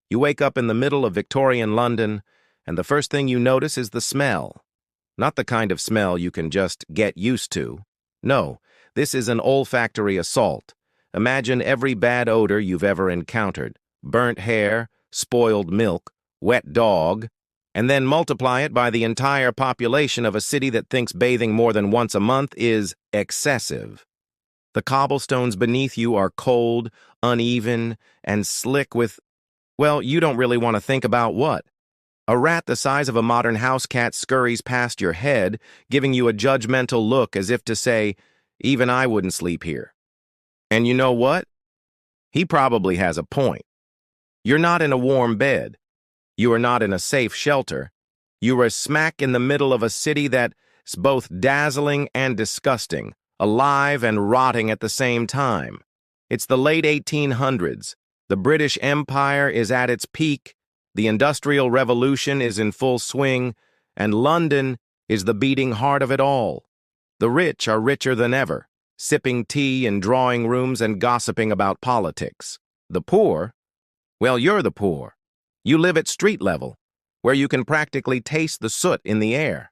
You wake up in the middle of Victorian London, and the first thing you notice is the smell. Not the kind of smell you can just get used to. No, this is an olfactory assault. Imagine every bad odor you've ever encountered: burnt hair, spoiled milk, wet dog, and then multiply it by the entire population of a city that thinks bathing more than once a month is excessive. The cobblestones beneath you are cold, uneven, and slick with, well, you don't really want to think about what. A rat the size of a modern house cat scurries past your head, giving you a judgmental look as if to say, even I wouldn't sleep here. And you know what? He probably has a point. You're not in a warm bed. You are not in a safe shelter. You are smack in the middle of a city that's both dazzling and disgusting, alive and rotting at the same time. It's the late 1800s. The British Empire is at its peak, the Industrial Revolution is in full swing, and London is the beating heart of it all. The rich are richer than ever, sipping tea in drawing rooms and gossiping about politics. The poor, well, you're the poor. You live at street level, where you can practically taste the soot in the air.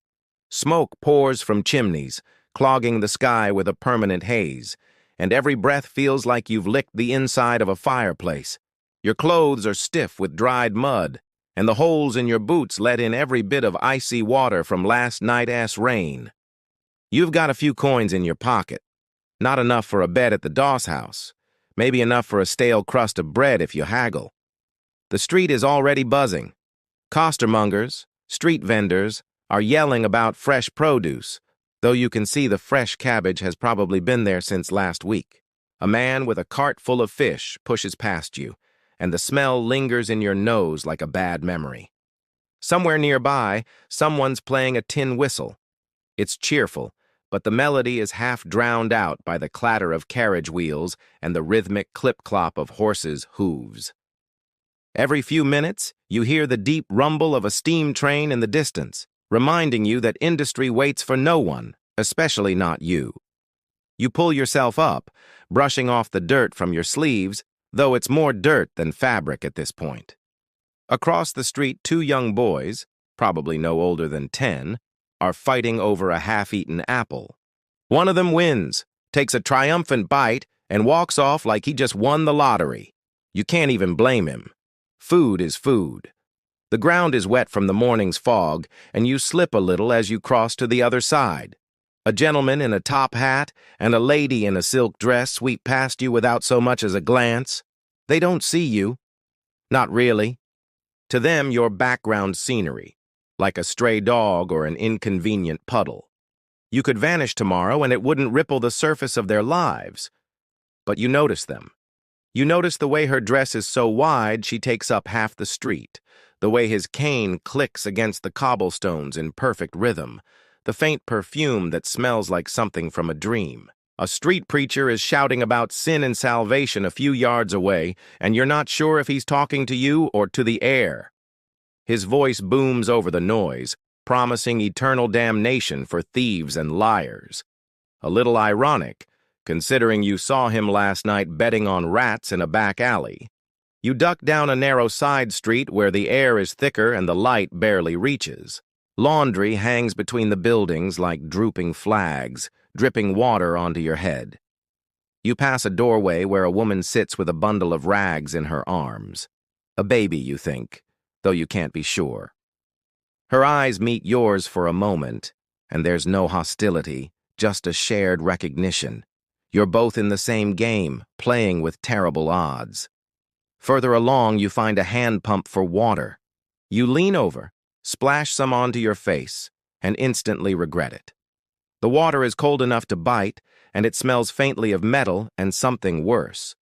Smoke pours from chimneys, clogging the sky with a permanent haze, and every breath feels like you've licked the inside of a fireplace. Your clothes are stiff with dried mud, and the holes in your boots let in every bit of icy water from last night's rain. You've got a few coins in your pocket, not enough for a bed at the Doss house, maybe enough for a stale crust of bread if you haggle. The street is already buzzing. Costermongers, street vendors, are yelling about fresh produce, though you can see the fresh cabbage has probably been there since last week. A man with a cart full of fish pushes past you, and the smell lingers in your nose like a bad memory. Somewhere nearby, someone's playing a tin whistle. It's cheerful, but the melody is half drowned out by the clatter of carriage wheels and the rhythmic clip-clop of horses' hooves. Every few minutes, you hear the deep rumble of a steam train in the distance, reminding you that industry waits for no one, especially not you. You pull yourself up, brushing off the dirt from your sleeves, though it's more dirt than fabric at this point. Across the street, two young boys, probably no older than 10, are fighting over a half-eaten apple. One of them wins, takes a triumphant bite, and walks off like he just won the lottery. You can't even blame him. Food is food. The ground is wet from the morning's fog, and you slip a little as you cross to the other side. A gentleman in a top hat and a lady in a silk dress sweep past you without so much as a glance. They don't see you. Not really. To them, you're background scenery, like a stray dog or an inconvenient puddle. You could vanish tomorrow and it wouldn't ripple the surface of their lives. But you notice them. You notice the way her dress is so wide she takes up half the street, the way his cane clicks against the cobblestones in perfect rhythm, the faint perfume that smells like something from a dream. A street preacher is shouting about sin and salvation a few yards away, and you're not sure if he's talking to you or to the air. His voice booms over the noise, promising eternal damnation for thieves and liars. A little ironic, considering you saw him last night betting on rats in a back alley. You duck down a narrow side street where the air is thicker and the light barely reaches. Laundry hangs between the buildings like drooping flags, dripping water onto your head. You pass a doorway where a woman sits with a bundle of rags in her arms. A baby, you think, though you can't be sure. Her eyes meet yours for a moment, and there's no hostility, just a shared recognition. You're both in the same game, playing with terrible odds. Further along, you find a hand pump for water. You lean over, splash some onto your face, and instantly regret it. The water is cold enough to bite, and it smells faintly of metal and something worse.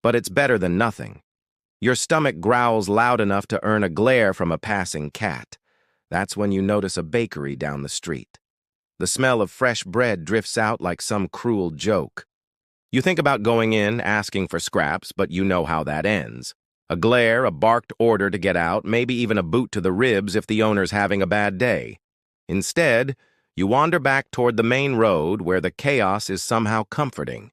But it's better than nothing. Your stomach growls loud enough to earn a glare from a passing cat. That's when you notice a bakery down the street. The smell of fresh bread drifts out like some cruel joke. You think about going in, asking for scraps, but you know how that ends. A glare, a barked order to get out, maybe even a boot to the ribs if the owner's having a bad day. Instead, you wander back toward the main road where the chaos is somehow comforting.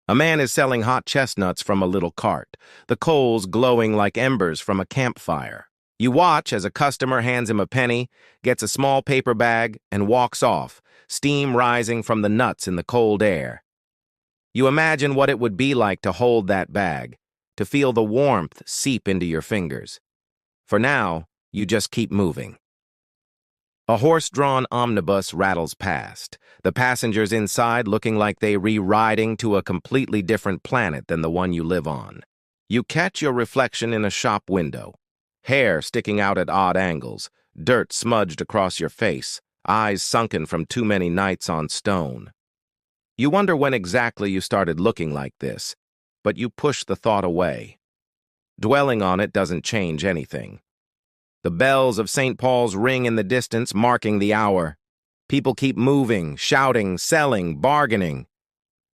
A man is selling hot chestnuts from a little cart, the coals glowing like embers from a campfire. You watch as a customer hands him a penny, gets a small paper bag, and walks off, steam rising from the nuts in the cold air. You imagine what it would be like to hold that bag, to feel the warmth seep into your fingers. For now, you just keep moving. A horse-drawn omnibus rattles past, the passengers inside looking like they re-riding to a completely different planet than the one you live on. You catch your reflection in a shop window, hair sticking out at odd angles, dirt smudged across your face, eyes sunken from too many nights on stone. You wonder when exactly you started looking like this, but you push the thought away. Dwelling on it doesn't change anything. The bells of St. Paul's ring in the distance, marking the hour. People keep moving, shouting, selling, bargaining.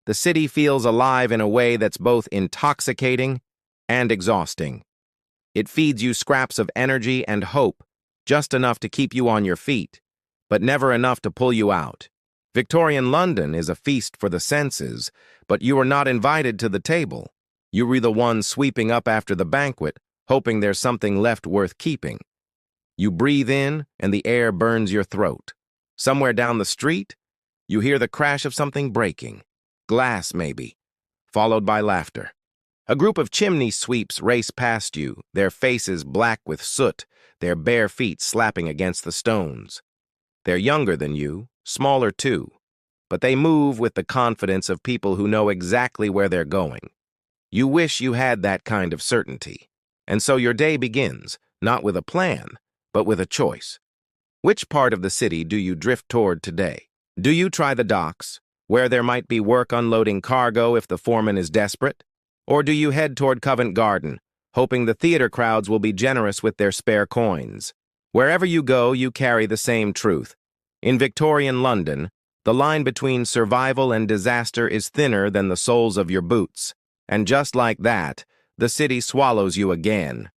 The city feels alive in a way that's both intoxicating and exhausting. It feeds you scraps of energy and hope, just enough to keep you on your feet, but never enough to pull you out. Victorian London is a feast for the senses, but you are not invited to the table. You were the one sweeping up after the banquet, hoping there's something left worth keeping. You breathe in, and the air burns your throat. Somewhere down the street, you hear the crash of something breaking. Glass, maybe, followed by laughter. A group of chimney sweeps race past you, their faces black with soot, their bare feet slapping against the stones. They're younger than you, smaller too, but they move with the confidence of people who know exactly where they're going. You wish you had that kind of certainty, and so your day begins, not with a plan, but with a choice. Which part of the city do you drift toward today? Do you try the docks, where there might be work unloading cargo if the foreman is desperate? Or do you head toward Covent Garden, hoping the theater crowds will be generous with their spare coins? Wherever you go, you carry the same truth. In Victorian London, the line between survival and disaster is thinner than the soles of your boots. And just like that, the city swallows you again.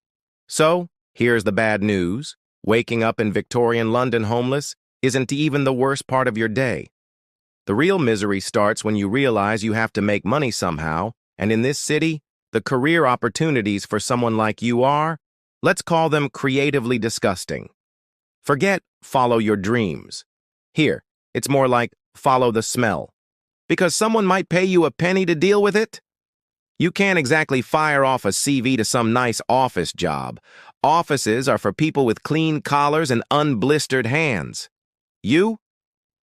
So, here's the bad news. Waking up in Victorian London homeless isn't even the worst part of your day. The real misery starts when you realize you have to make money somehow, and in this city, the career opportunities for someone like you are, let's call them creatively disgusting. Forget follow your dreams. Here, it's more like follow the smell. Because someone might pay you a penny to deal with it? You can't exactly fire off a CV to some nice office job. Offices are for people with clean collars and unblistered hands. You're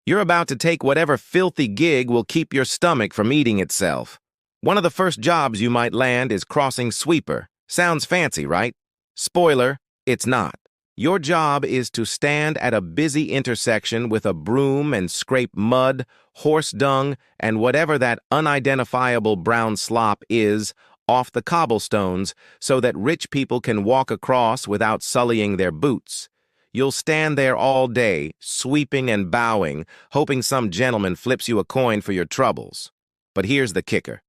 about to take whatever filthy gig will keep your stomach from eating itself. One of the first jobs you might land is crossing sweeper. Sounds fancy, right? Spoiler, it's not. Your job is to stand at a busy intersection with a broom and scrape mud, horse dung, and whatever that unidentifiable brown slop is off the cobblestones so that rich people can walk across without sullying their boots. You'll stand there all day, sweeping and bowing, hoping some gentleman flips you a coin for your troubles. But here's the kicker.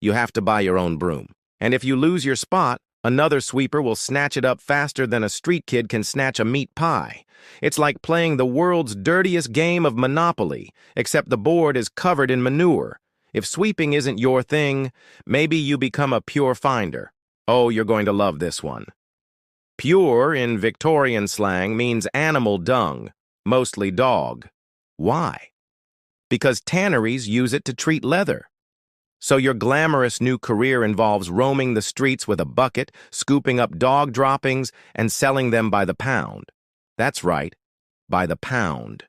You have to buy your own broom. And if you lose your spot, another sweeper will snatch it up faster than a street kid can snatch a meat pie. It's like playing the world's dirtiest game of Monopoly, except the board is covered in manure. If sweeping isn't your thing, maybe you become a pure finder. Oh, you're going to love this one. Pure, in Victorian slang, means animal dung, mostly dog. Why? Because tanneries use it to treat leather. So your glamorous new career involves roaming the streets with a bucket, scooping up dog droppings, and selling them by the pound. That's right, by the pound.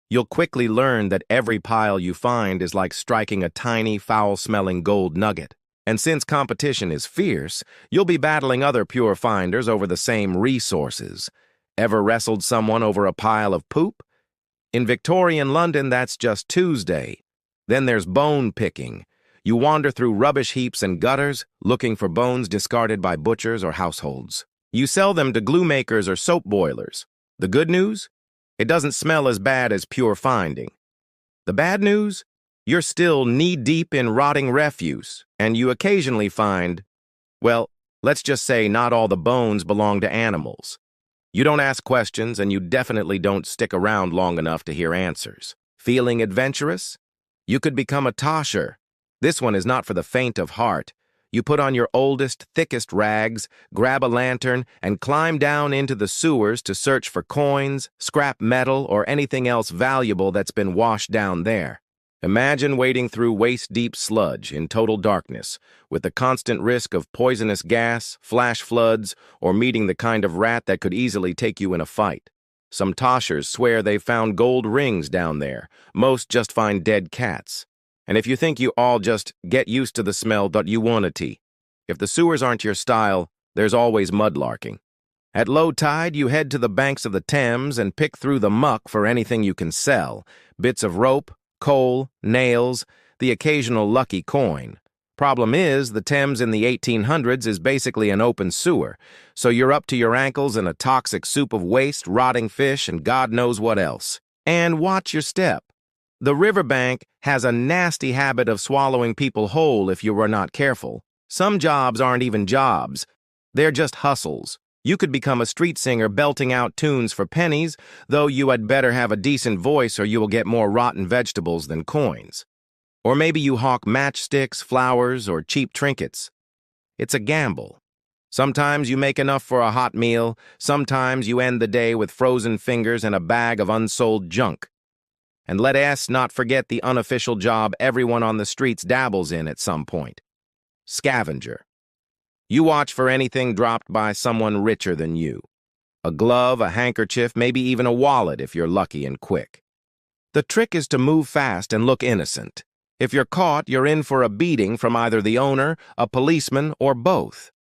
You'll quickly learn that every pile you find is like striking a tiny, foul-smelling gold nugget. And since competition is fierce, you'll be battling other pure finders over the same resources. Ever wrestled someone over a pile of poop? In Victorian London, that's just Tuesday. Then there's bone picking. You wander through rubbish heaps and gutters, looking for bones discarded by butchers or households. You sell them to glue makers or soap boilers. The good news? It doesn't smell as bad as pure finding. The bad news? You're still knee-deep in rotting refuse, and you occasionally find, well, let's just say not all the bones belong to animals. You don't ask questions, and you definitely don't stick around long enough to hear answers. Feeling adventurous? You could become a tosher. This one is not for the faint of heart. You put on your oldest, thickest rags, grab a lantern, and climb down into the sewers to search for coins, scrap metal, or anything else valuable that's been washed down there. Imagine wading through waist-deep sludge in total darkness, with the constant risk of poisonous gas, flash floods, or meeting the kind of rat that could easily take you in a fight. Some toshers swear they've found gold rings down there. Most just find dead cats. And if you think you all just get used to the smell, you want to. If the sewers aren't your style, there's always mudlarking. At low tide, you head to the banks of the Thames and pick through the muck for anything you can sell. Bits of rope, coal, nails, the occasional lucky coin. Problem is, the Thames in the 1800s is basically an open sewer, so you're up to your ankles in a toxic soup of waste, rotting fish, and God knows what else. And watch your step. The riverbank has a nasty habit of swallowing people whole if you are not careful. Some jobs aren't even jobs. They're just hustles. You could become a street singer belting out tunes for pennies, though you had better have a decent voice or you will get more rotten vegetables than coins. Or maybe you hawk matchsticks, flowers, or cheap trinkets. It's a gamble. Sometimes you make enough for a hot meal, sometimes you end the day with frozen fingers and a bag of unsold junk. And let us not forget the unofficial job everyone on the streets dabbles in at some point. Scavenger. You watch for anything dropped by someone richer than you. A glove, a handkerchief, maybe even a wallet if you're lucky and quick. The trick is to move fast and look innocent. If you're caught, you're in for a beating from either the owner, a policeman, or both.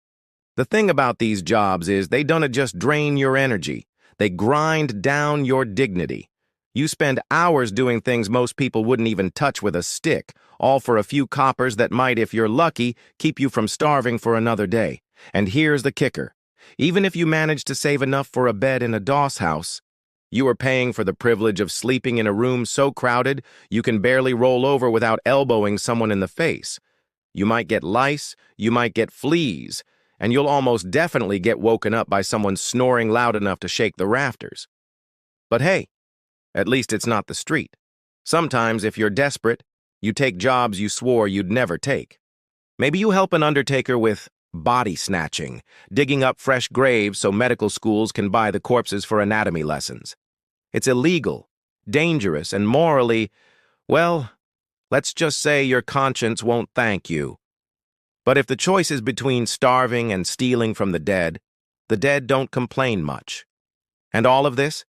The thing about these jobs is they don't just drain your energy. They grind down your dignity. You spend hours doing things most people wouldn't even touch with a stick, all for a few coppers that might, if you're lucky, keep you from starving for another day. And here's the kicker. Even if you manage to save enough for a bed in a doss house, you are paying for the privilege of sleeping in a room so crowded you can barely roll over without elbowing someone in the face. You might get lice, you might get fleas, and you'll almost definitely get woken up by someone snoring loud enough to shake the rafters. But hey, at least it's not the street. Sometimes, if you're desperate, you take jobs you swore you'd never take. Maybe you help an undertaker with body snatching, digging up fresh graves so medical schools can buy the corpses for anatomy lessons. It's illegal, dangerous, and morally, well, let's just say your conscience won't thank you. But if the choice is between starving and stealing from the dead don't complain much. And all of this?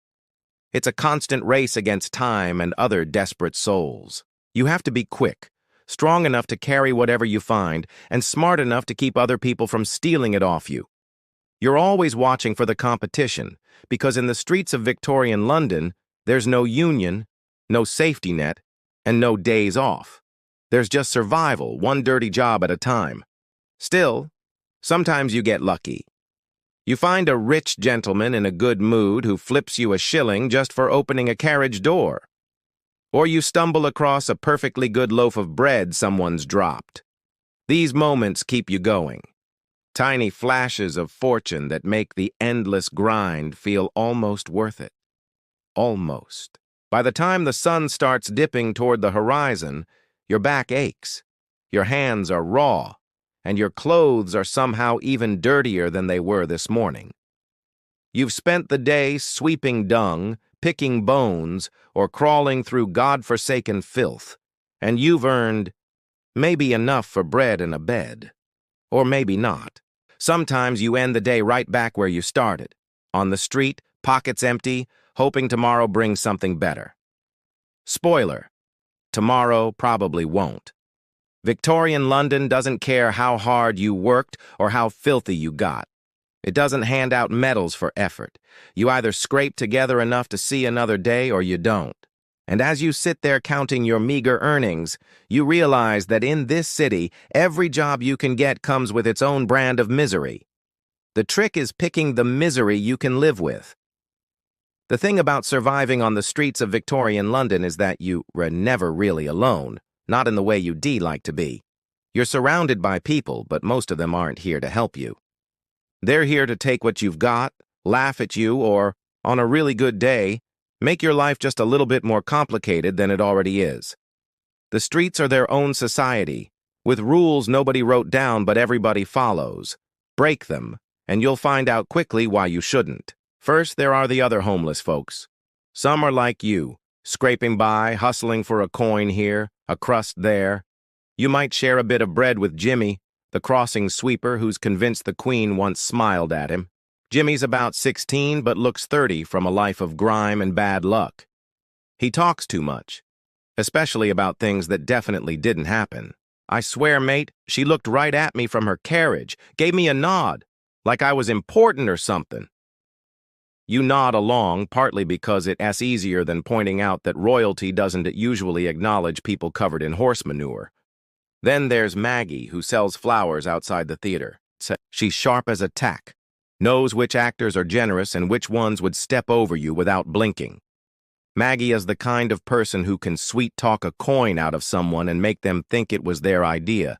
It's a constant race against time and other desperate souls. You have to be quick, strong enough to carry whatever you find, and smart enough to keep other people from stealing it off you. You're always watching for the competition, because in the streets of Victorian London, there's no union, no safety net, and no days off. There's just survival, one dirty job at a time. Still, sometimes you get lucky. You find a rich gentleman in a good mood who flips you a shilling just for opening a carriage door. Or you stumble across a perfectly good loaf of bread someone's dropped. These moments keep you going. Tiny flashes of fortune that make the endless grind feel almost worth it. Almost. By the time the sun starts dipping toward the horizon, your back aches, your hands are raw, and your clothes are somehow even dirtier than they were this morning. You've spent the day sweeping dung, picking bones, or crawling through God-forsaken filth, and you've earned maybe enough for bread and a bed. Or maybe not. Sometimes you end the day right back where you started, on the street, pockets empty, hoping tomorrow brings something better. Spoiler, tomorrow probably won't. Victorian London doesn't care how hard you worked or how filthy you got. It doesn't hand out medals for effort. You either scrape together enough to see another day or you don't. And as you sit there counting your meager earnings, you realize that in this city, every job you can get comes with its own brand of misery. The trick is picking the misery you can live with. The thing about surviving on the streets of Victorian London is that you are never really alone. Not in the way you'd like to be. You're surrounded by people, but most of them aren't here to help you. They're here to take what you've got, laugh at you, or, on a really good day, make your life just a little bit more complicated than it already is. The streets are their own society, with rules nobody wrote down but everybody follows. Break them, and you'll find out quickly why you shouldn't. First, there are the other homeless folks. Some are like you, scraping by, hustling for a coin here, a crust there. You might share a bit of bread with Jimmy, the crossing sweeper who's convinced the Queen once smiled at him. Jimmy's about 16 but looks 30 from a life of grime and bad luck. He talks too much, especially about things that definitely didn't happen. I swear, mate, she looked right at me from her carriage, gave me a nod, like I was important or something. You nod along, partly because it's easier than pointing out that royalty doesn't usually acknowledge people covered in horse manure. Then there's Maggie, who sells flowers outside the theater. She's sharp as a tack, knows which actors are generous and which ones would step over you without blinking. Maggie is the kind of person who can sweet-talk a coin out of someone and make them think it was their idea.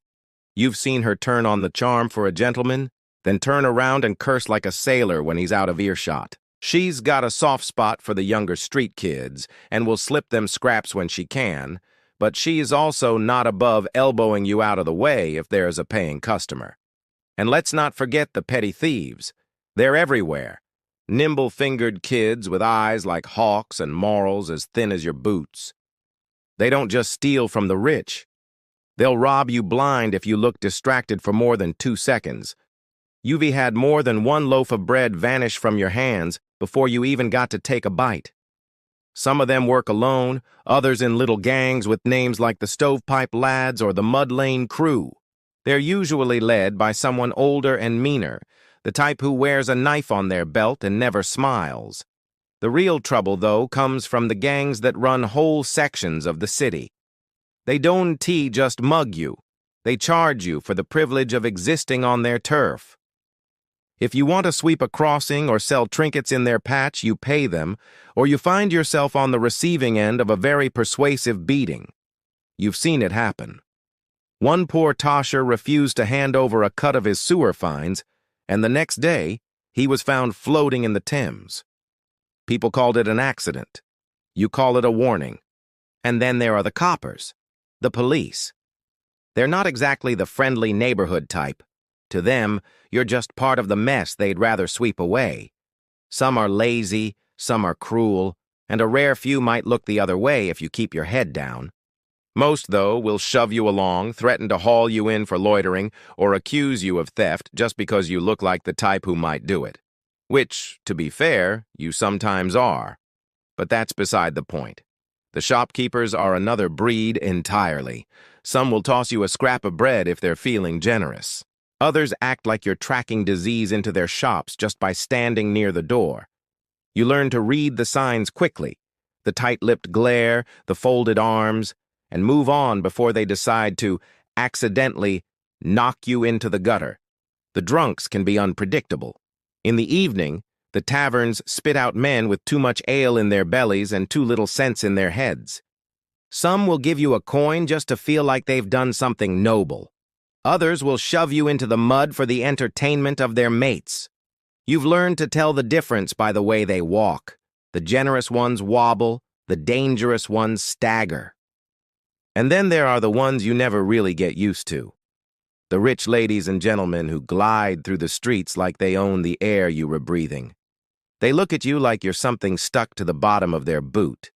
You've seen her turn on the charm for a gentleman, then turn around and curse like a sailor when he's out of earshot. She's got a soft spot for the younger street kids and will slip them scraps when she can, but she's also not above elbowing you out of the way if there's a paying customer. And let's not forget the petty thieves. They're everywhere. Nimble-fingered kids with eyes like hawks and morals as thin as your boots. They don't just steal from the rich. They'll rob you blind if you look distracted for more than 2 seconds. You've had more than one loaf of bread vanish from your hands before you even got to take a bite. Some of them work alone, others in little gangs with names like the Stovepipe Lads or the Mud Lane Crew. They're usually led by someone older and meaner, the type who wears a knife on their belt and never smiles. The real trouble, though, comes from the gangs that run whole sections of the city. They don't just mug you. They charge you for the privilege of existing on their turf. If you want to sweep a crossing or sell trinkets in their patch, you pay them, or you find yourself on the receiving end of a very persuasive beating. You've seen it happen. One poor tosher refused to hand over a cut of his sewer fines, and the next day, he was found floating in the Thames. People called it an accident. You call it a warning. And then there are the coppers, the police. They're not exactly the friendly neighborhood type. To them, you're just part of the mess they'd rather sweep away. Some are lazy, some are cruel, and a rare few might look the other way if you keep your head down. Most, though, will shove you along, threaten to haul you in for loitering, or accuse you of theft just because you look like the type who might do it. Which, to be fair, you sometimes are. But that's beside the point. The shopkeepers are another breed entirely. Some will toss you a scrap of bread if they're feeling generous. Others act like you're tracking disease into their shops just by standing near the door. You learn to read the signs quickly, the tight-lipped glare, the folded arms, and move on before they decide to accidentally knock you into the gutter. The drunks can be unpredictable. In the evening, the taverns spit out men with too much ale in their bellies and too little sense in their heads. Some will give you a coin just to feel like they've done something noble. Others will shove you into the mud for the entertainment of their mates. You've learned to tell the difference by the way they walk. The generous ones wobble, the dangerous ones stagger. And then there are the ones you never really get used to. The rich ladies and gentlemen who glide through the streets like they own the air you were breathing. They look at you like you're something stuck to the bottom of their boot.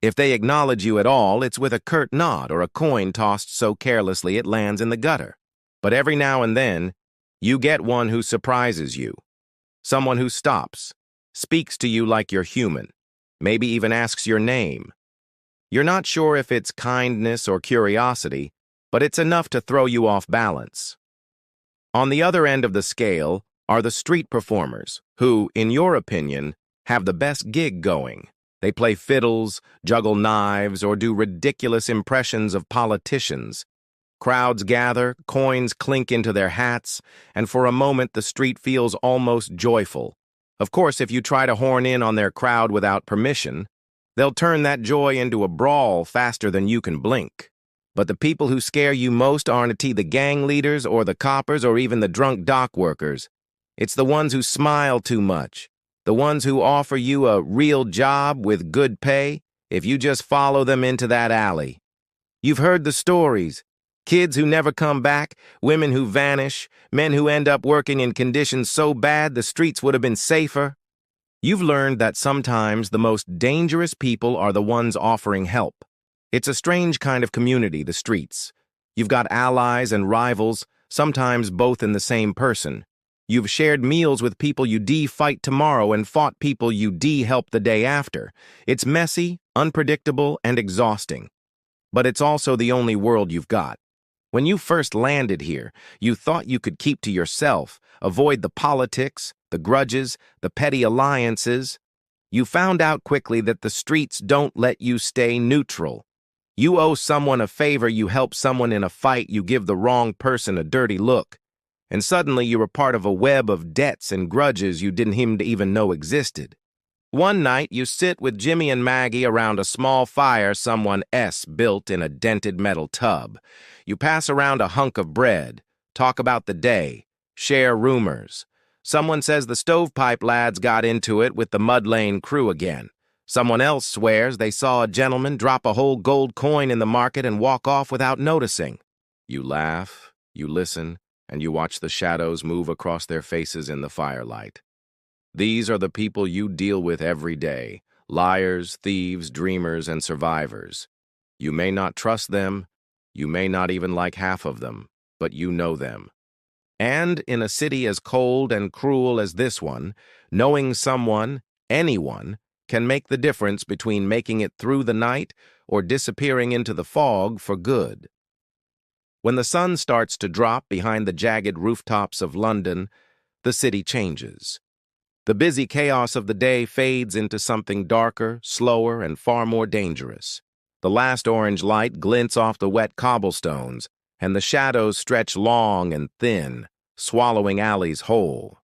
If they acknowledge you at all, it's with a curt nod or a coin tossed so carelessly it lands in the gutter. But every now and then, you get one who surprises you. Someone who stops, speaks to you like you're human, maybe even asks your name. You're not sure if it's kindness or curiosity, but it's enough to throw you off balance. On the other end of the scale are the street performers, who, in your opinion, have the best gig going. They play fiddles, juggle knives, or do ridiculous impressions of politicians. Crowds gather, coins clink into their hats, and for a moment the street feels almost joyful. Of course, if you try to horn in on their crowd without permission, they'll turn that joy into a brawl faster than you can blink. But the people who scare you most aren't the gang leaders or the coppers or even the drunk dock workers. It's the ones who smile too much, the ones who offer you a real job with good pay if you just follow them into that alley. You've heard the stories. Kids who never come back, women who vanish, men who end up working in conditions so bad the streets would have been safer. You've learned that sometimes the most dangerous people are the ones offering help. It's a strange kind of community, the streets. You've got allies and rivals, sometimes both in the same person. You've shared meals with people you fight tomorrow and fought people you help the day after. It's messy, unpredictable, and exhausting. But it's also the only world you've got. When you first landed here, you thought you could keep to yourself, avoid the politics, the grudges, the petty alliances. You found out quickly that the streets don't let you stay neutral. You owe someone a favor, you help someone in a fight, you give the wrong person a dirty look. And suddenly you're a part of a web of debts and grudges you didn't even know existed. One night, you sit with Jimmy and Maggie around a small fire someone built in a dented metal tub. You pass around a hunk of bread, talk about the day, share rumors. Someone says the stovepipe lads got into it with the Mud Lane crew again. Someone else swears they saw a gentleman drop a whole gold coin in the market and walk off without noticing. You laugh, you listen, and you watch the shadows move across their faces in the firelight. These are the people you deal with every day, liars, thieves, dreamers, and survivors. You may not trust them, you may not even like half of them, but you know them. And in a city as cold and cruel as this one, knowing someone, anyone, can make the difference between making it through the night or disappearing into the fog for good. When the sun starts to drop behind the jagged rooftops of London, the city changes. The busy chaos of the day fades into something darker, slower, and far more dangerous. The last orange light glints off the wet cobblestones, and the shadows stretch long and thin, swallowing alleys whole.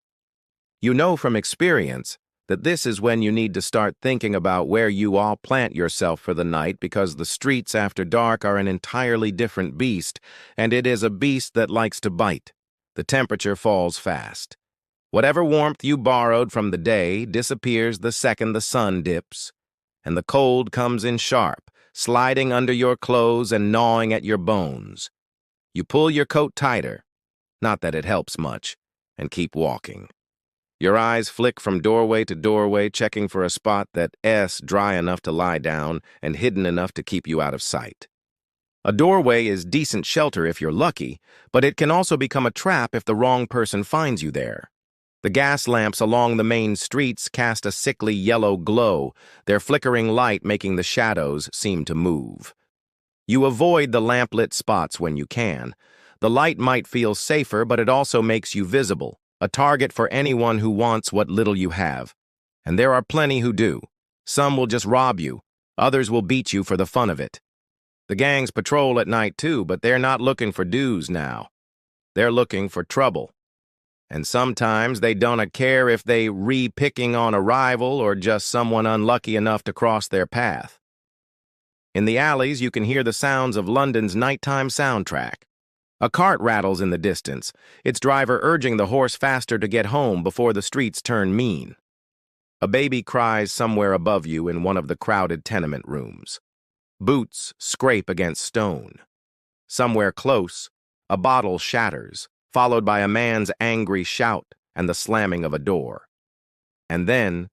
You know from experience that this is when you need to start thinking about where you all plant yourself for the night, because the streets after dark are an entirely different beast, and it is a beast that likes to bite. The temperature falls fast. Whatever warmth you borrowed from the day disappears the second the sun dips, and the cold comes in sharp, sliding under your clothes and gnawing at your bones. You pull your coat tighter, not that it helps much, and keep walking. Your eyes flick from doorway to doorway, checking for a spot that's dry enough to lie down and hidden enough to keep you out of sight. A doorway is decent shelter if you're lucky, but it can also become a trap if the wrong person finds you there. The gas lamps along the main streets cast a sickly yellow glow, their flickering light making the shadows seem to move. You avoid the lamplit spots when you can. The light might feel safer, but it also makes you visible, a target for anyone who wants what little you have. And there are plenty who do. Some will just rob you. Others will beat you for the fun of it. The gangs patrol at night too, but they're not looking for dues now. They're looking for trouble. And sometimes they don't care if they picking on a rival or just someone unlucky enough to cross their path. In the alleys, you can hear the sounds of London's nighttime soundtrack. A cart rattles in the distance, its driver urging the horse faster to get home before the streets turn mean. A baby cries somewhere above you in one of the crowded tenement rooms. Boots scrape against stone. Somewhere close, a bottle shatters, followed by a man's angry shout and the slamming of a door. And then,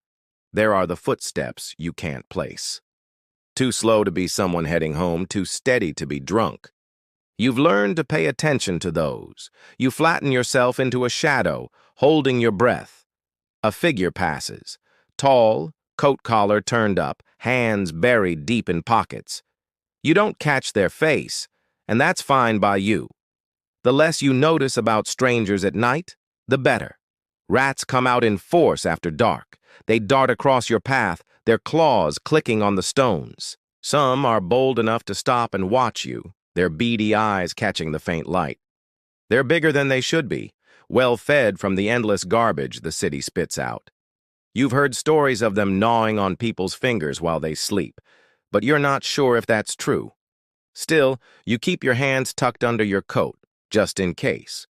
there are the footsteps you can't place. Too slow to be someone heading home, too steady to be drunk. You've learned to pay attention to those. You flatten yourself into a shadow, holding your breath. A figure passes, tall, coat collar turned up, hands buried deep in pockets. You don't catch their face, and that's fine by you. The less you notice about strangers at night, the better. Rats come out in force after dark. They dart across your path, their claws clicking on the stones. Some are bold enough to stop and watch you, their beady eyes catching the faint light. They're bigger than they should be, well fed from the endless garbage the city spits out. You've heard stories of them gnawing on people's fingers while they sleep, but you're not sure if that's true. Still, you keep your hands tucked under your coat, just in case.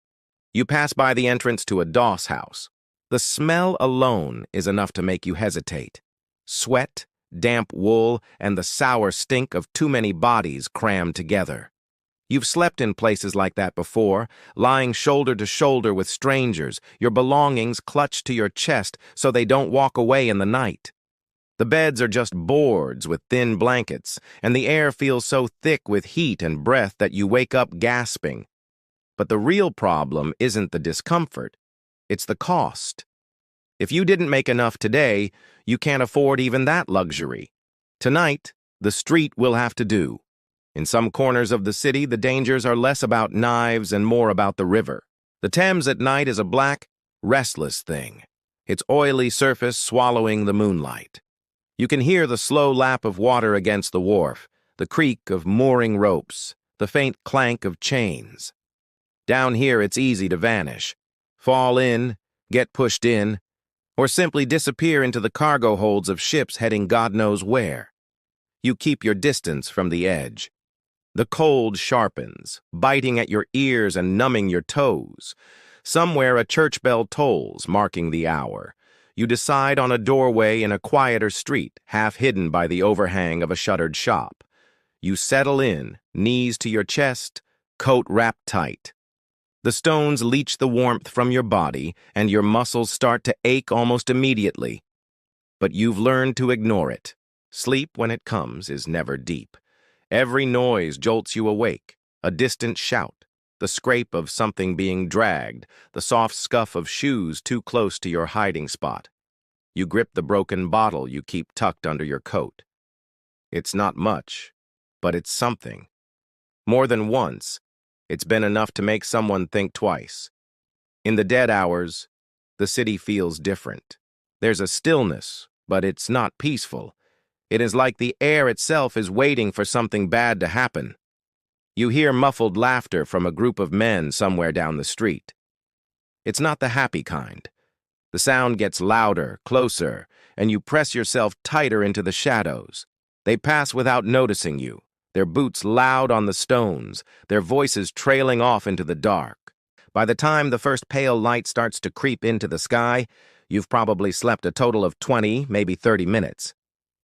You pass by the entrance to a doss house. The smell alone is enough to make you hesitate. Sweat, damp wool, and the sour stink of too many bodies crammed together. You've slept in places like that before, lying shoulder to shoulder with strangers, your belongings clutched to your chest so they don't walk away in the night. The beds are just boards with thin blankets, and the air feels so thick with heat and breath that you wake up gasping. But the real problem isn't the discomfort, it's the cost. If you didn't make enough today, you can't afford even that luxury. Tonight, the street will have to do. In some corners of the city, the dangers are less about knives and more about the river. The Thames at night is a black, restless thing, its oily surface swallowing the moonlight. You can hear the slow lap of water against the wharf, the creak of mooring ropes, the faint clank of chains. Down here, it's easy to vanish, fall in, get pushed in, or simply disappear into the cargo holds of ships heading God knows where. You keep your distance from the edge. The cold sharpens, biting at your ears and numbing your toes. Somewhere a church bell tolls, marking the hour. You decide on a doorway in a quieter street, half hidden by the overhang of a shuttered shop. You settle in, knees to your chest, coat wrapped tight. The stones leach the warmth from your body, and your muscles start to ache almost immediately. But you've learned to ignore it. Sleep, when it comes, is never deep. Every noise jolts you awake, a distant shout, the scrape of something being dragged, the soft scuff of shoes too close to your hiding spot. You grip the broken bottle you keep tucked under your coat. It's not much, but it's something. More than once, it's been enough to make someone think twice. In the dead hours, the city feels different. There's a stillness, but it's not peaceful. It is like the air itself is waiting for something bad to happen. You hear muffled laughter from a group of men somewhere down the street. It's not the happy kind. The sound gets louder, closer, and you press yourself tighter into the shadows. They pass without noticing you, their boots loud on the stones, their voices trailing off into the dark. By the time the first pale light starts to creep into the sky, you've probably slept a total of 20, maybe 30 minutes.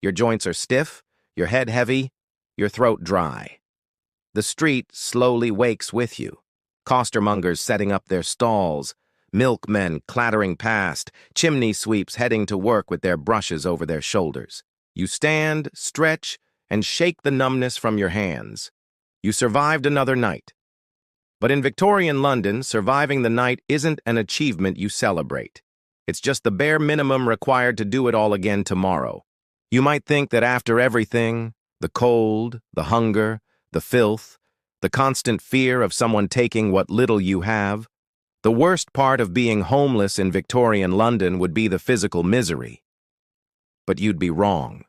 Your joints are stiff, your head heavy, your throat dry. The street slowly wakes with you. Costermongers setting up their stalls, milkmen clattering past, chimney sweeps heading to work with their brushes over their shoulders. You stand, stretch, and shake the numbness from your hands. You survived another night. But in Victorian London, surviving the night isn't an achievement you celebrate. It's just the bare minimum required to do it all again tomorrow. You might think that after everything, the cold, the hunger, the filth, the constant fear of someone taking what little you have, the worst part of being homeless in Victorian London would be the physical misery. But you'd be wrong.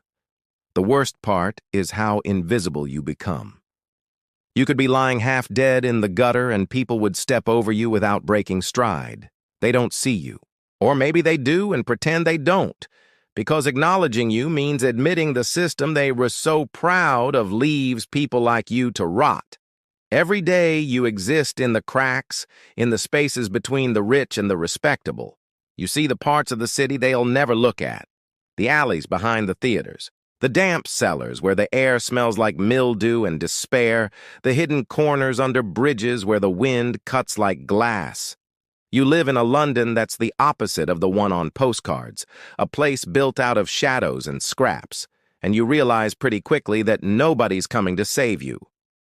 The worst part is how invisible you become. You could be lying half dead in the gutter and people would step over you without breaking stride. They don't see you. Or maybe they do and pretend they don't, because acknowledging you means admitting the system they were so proud of leaves people like you to rot. Every day you exist in the cracks, in the spaces between the rich and the respectable. You see the parts of the city they'll never look at, the alleys behind the theaters, the damp cellars where the air smells like mildew and despair, the hidden corners under bridges where the wind cuts like glass. You live in a London that's the opposite of the one on postcards, a place built out of shadows and scraps, and you realize pretty quickly that nobody's coming to save you.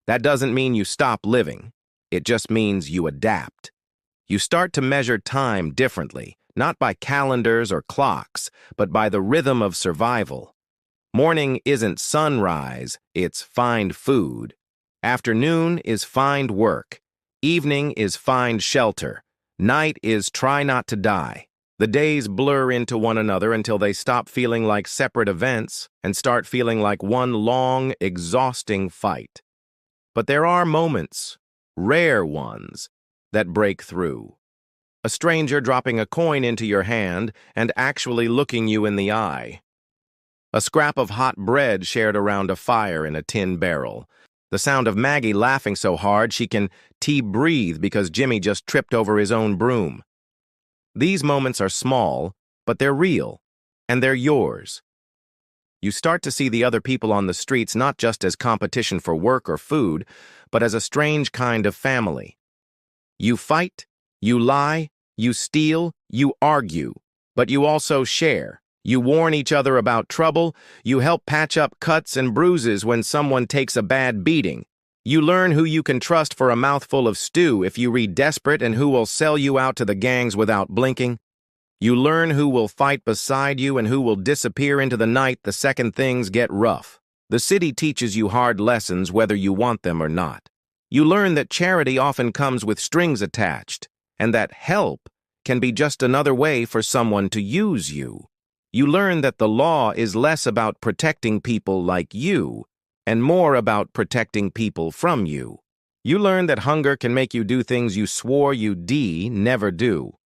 That doesn't mean you stop living. It just means you adapt. You start to measure time differently, not by calendars or clocks, but by the rhythm of survival. Morning isn't sunrise, it's find food. Afternoon is find work. Evening is find shelter. Night is try not to die. The days blur into one another until they stop feeling like separate events and start feeling like one long, exhausting fight. But there are moments, rare ones, that break through. A stranger dropping a coin into your hand and actually looking you in the eye. A scrap of hot bread shared around a fire in a tin barrel. The sound of Maggie laughing so hard she can breathe because Jimmy just tripped over his own broom. These moments are small, but they're real, and they're yours. You start to see the other people on the streets not just as competition for work or food, but as a strange kind of family. You fight, you lie, you steal, you argue, but you also share. You warn each other about trouble, you help patch up cuts and bruises when someone takes a bad beating. You learn who you can trust for a mouthful of stew if you read desperate and who will sell you out to the gangs without blinking. You learn who will fight beside you and who will disappear into the night the second things get rough. The city teaches you hard lessons whether you want them or not. You learn that charity often comes with strings attached, and that help can be just another way for someone to use you. You learn that the law is less about protecting people like you and more about protecting people from you. You learn that hunger can make you do things you swore you'd never do,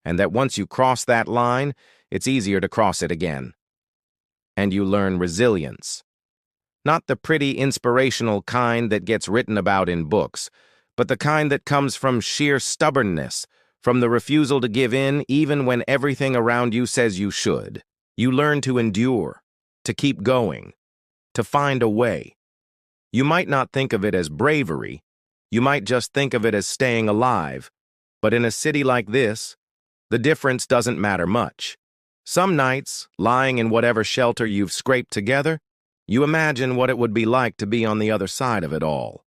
and that once you cross that line, it's easier to cross it again. And you learn resilience. Not the pretty, inspirational kind that gets written about in books, but the kind that comes from sheer stubbornness, from the refusal to give in even when everything around you says you should. You learn to endure, to keep going, to find a way. You might not think of it as bravery, you might just think of it as staying alive, but in a city like this, the difference doesn't matter much. Some nights, lying in whatever shelter you've scraped together, you imagine what it would be like to be on the other side of it all.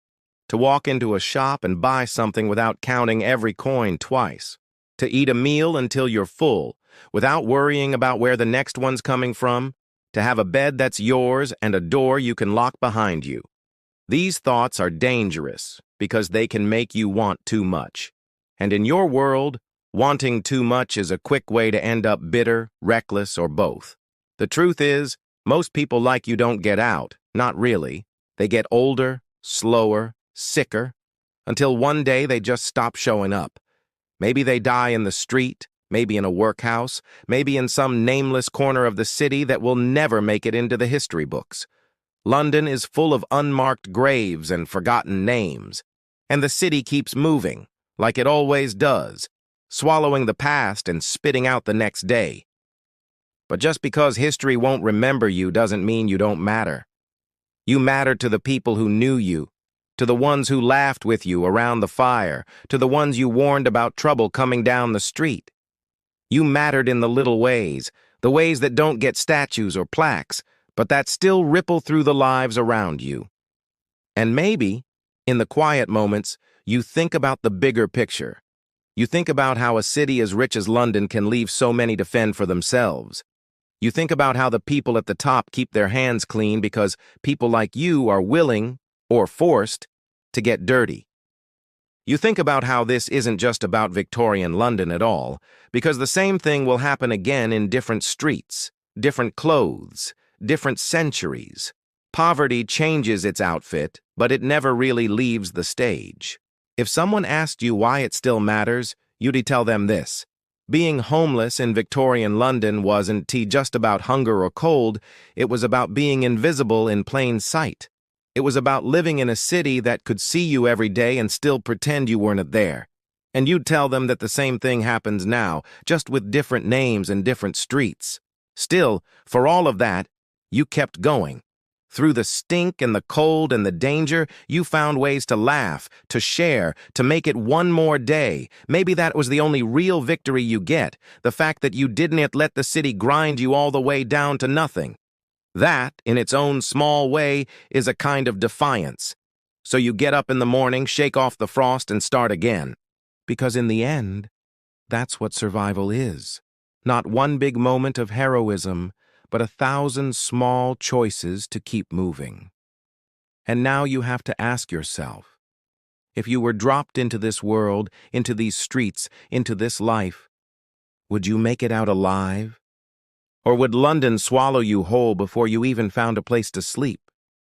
To walk into a shop and buy something without counting every coin twice. To eat a meal until you're full, without worrying about where the next one's coming from. To have a bed that's yours and a door you can lock behind you. These thoughts are dangerous because they can make you want too much. And in your world, wanting too much is a quick way to end up bitter, reckless, or both. The truth is, most people like you don't get out, not really. They get older, slower, sicker, until one day they just stop showing up. Maybe they die in the street, maybe in a workhouse, maybe in some nameless corner of the city that will never make it into the history books. London is full of unmarked graves and forgotten names, and the city keeps moving, like it always does, swallowing the past and spitting out the next day. But just because history won't remember you doesn't mean you don't matter. You matter to the people who knew you, to the ones who laughed with you around the fire, to the ones you warned about trouble coming down the street. You mattered in the little ways, the ways that don't get statues or plaques, but that still ripple through the lives around you. And maybe, in the quiet moments, you think about the bigger picture. You think about how a city as rich as London can leave so many to fend for themselves. You think about how the people at the top keep their hands clean because people like you are willing, or forced, to get dirty. You think about how this isn't just about Victorian London at all, because the same thing will happen again in different streets, different clothes, different centuries. Poverty changes its outfit, but it never really leaves the stage. If someone asked you why it still matters, you'd tell them this. Being homeless in Victorian London wasn't just about hunger or cold, it was about being invisible in plain sight. It was about living in a city that could see you every day and still pretend you weren't there. And you'd tell them that the same thing happens now, just with different names and different streets. Still, for all of that, you kept going. Through the stink and the cold and the danger, you found ways to laugh, to share, to make it one more day. Maybe that was the only real victory you get, the fact that you didn't let the city grind you all the way down to nothing. That, in its own small way, is a kind of defiance. So you get up in the morning, shake off the frost, and start again. Because in the end, that's what survival is. Not one big moment of heroism, but 1,000 small choices to keep moving. And now you have to ask yourself, if you were dropped into this world, into these streets, into this life, would you make it out alive? Or would London swallow you whole before you even found a place to sleep?